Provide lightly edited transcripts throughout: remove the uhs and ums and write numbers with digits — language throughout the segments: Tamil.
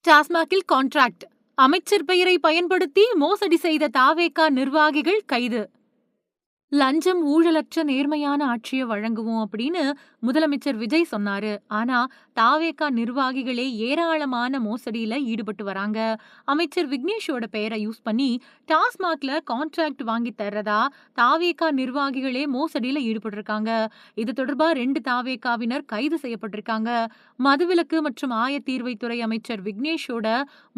டாஸ்மாகில் கான்ட்ராக்ட் அமைச்சர் பெயரை பயன்படுத்தி மோசடி செய்த தாவேகா நிர்வாகிகள் கைது. லஞ்சம் ஊழலற்ற நேர்மையான ஆட்சியை வழங்குவோம் அப்படின்னு முதலமைச்சர் விஜய் சொன்னாரு. ஆனா தாவேகா நிர்வாகிகளே ஏராளமான மோசடியில ஈடுபட்டு வராங்க. அமைச்சர் விக்னேஷோட பெயரை யூஸ் பண்ணி டாஸ்மாக்ல கான்ட்ராக்ட் வாங்கி தர்றதா தாவேகா நிர்வாகிகளே மோசடியில ஈடுபட்டிருக்காங்க. இது தொடர்பா 2 தாவேகாவினர் கைது செய்யப்பட்டிருக்காங்க. மதுவிலக்கு மற்றும் ஆயத்தீர்வைத்துறை அமைச்சர் விக்னேஷோட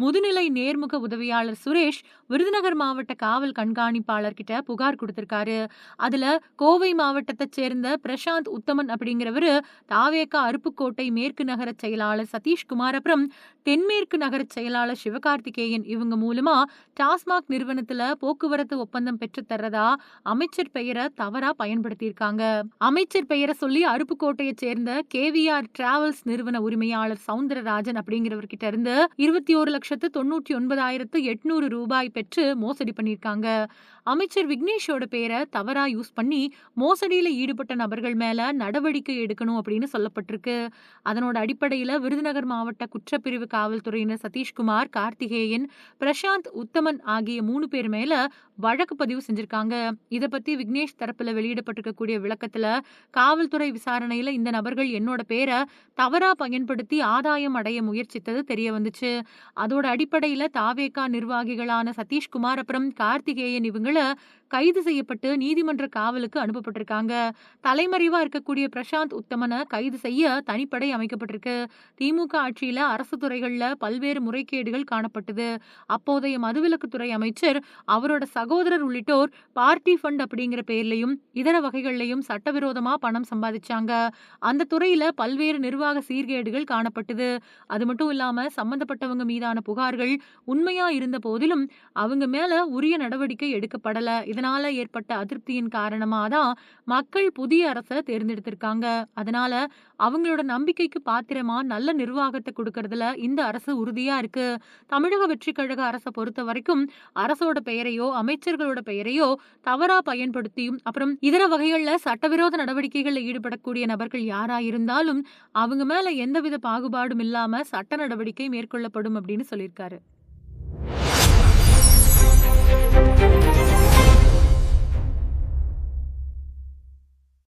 முதுநிலை நேர்முக உதவியாளர் சுரேஷ் விருதுநகர் மாவட்ட காவல் கண்காணிப்பாளர் கிட்ட புகார் கொடுத்திருக்காரு. அதுல கோவை மாவட்டத்தைச் சேர்ந்த பிரசாந்த் உத்தமன் அப்படிங்கிறவரு தாவேகா அருப்புக்கோட்டை மேற்கு நகர செயலாளர் சதீஷ்குமார், அப்புறம் தென்மேற்கு நகர செயலாளர் சிவகார்த்திகேயன் இவங்க மூலமா டாஸ்மாக் நிறுவனத்துல போக்குவரத்து ஒப்பந்தம் பெற்று தர்றதா அமைச்சர் பெயரை தவறா பயன்படுத்தியிருக்காங்க. அமைச்சர் பெயரை சொல்லி அருப்புக்கோட்டையை சேர்ந்த கேவிஆர் டிராவல்ஸ் நிறுவன உரிமையாளர் சவுந்தரராஜன் அப்படிங்கிறவர்கிட்ட இருந்து 21,99,800 ரூபாய் பெற்று மோசடி பண்ணியிருக்காங்க. அமைச்சர் விக்னேஷோட பேரை தவறா யூஸ் பண்ணி மோசடியில ஈடுபட்ட நபர்கள் மேல நடவடிக்கை எடுக்கணும் அப்படின்னு சொல்லப்பட்டிருக்கு. அதனோட அடிப்படையில விருதுநகர் மாவட்ட குற்றப்பிரிவு காவல்துறையினர் சதீஷ்குமார், கார்த்திகேயன், பிரசாந்த் உத்தமன் ஆகிய 3 பேர் மேல வழக்கு பதிவு செஞ்சிருக்காங்க. இத பத்தி விக்னேஷ் தரப்புல வெளியிடப்பட்டிருக்கக்கூடிய விளக்கத்துல காவல்துறை விசாரணையில இந்த நபர்கள் என்னோட பேரை தவறா பயன்படுத்தி ஆதாயம் அடைய முயற்சித்தது தெரிய வந்துச்சு. அதோட அடிப்படையில தாவேகா நிர்வாகிகளான சதீஷ்குமார் அப்புறம் கார்த்திகேயன் இவங்கள கைது செய்யப்பட்டு நீதிமன்ற காவலுக்கு அனுப்பப்பட்டிருக்காங்க. தலைமறைவா இருக்கக்கூடிய பிரசாந்த் உத்தமனை கைது செய்ய தனிப்படை அமைக்கப்பட்டிருக்கு. திமுக ஆட்சியில அரசு துறைகள்ல பல்வேறு முறைகேடுகள் காணப்பட்டது. அப்போதைய மதுவிலக்குத்துறை அமைச்சர், அவரோட சகோதரர் உள்ளிட்டோர் பார்ட்டி ஃபண்ட் அப்படிங்கிற பேர்லயும் இதர வகைகள்லயும் சட்டவிரோதமா பணம் சம்பாதிச்சாங்க. அந்த துறையில பல்வேறு நிர்வாக சீர்கேடுகள் காணப்பட்டது. அது மட்டும் இல்லாம சம்பந்தப்பட்டவங்க மீதான புகார்கள் உண்மையா இருந்த போதிலும் அவங்க மேல உரிய நடவடிக்கை எடுக்கப்படல. இதனால ஏற்பட்ட அதிருப்தியின் காரணமா தான் மக்கள் புதிய அரசை தேர்ந்தெடுத்திருக்காங்க. அதனால அவங்களோட நம்பிக்கைக்கு பாத்திரமா நல்ல நிர்வாகத்தை கொடுக்கறதுல இந்த அரசு உறுதியா இருக்கு. தமிழக வெற்றி கழக அரசை பொறுத்த வரைக்கும் அரசோட பெயரையோ அமைச்சர்களோட பெயரையோ தவறா பயன்படுத்தியும் அப்புறம் இதர வகைகள்ல சட்டவிரோத நடவடிக்கைகள்ல ஈடுபடக்கூடிய நபர்கள் யாரா இருந்தாலும் அவங்க மேல எந்தவித பாகுபாடும் இல்லாம சட்ட நடவடிக்கை மேற்கொள்ளப்படும் அப்படின்னு சொல்லியிருக்காரு.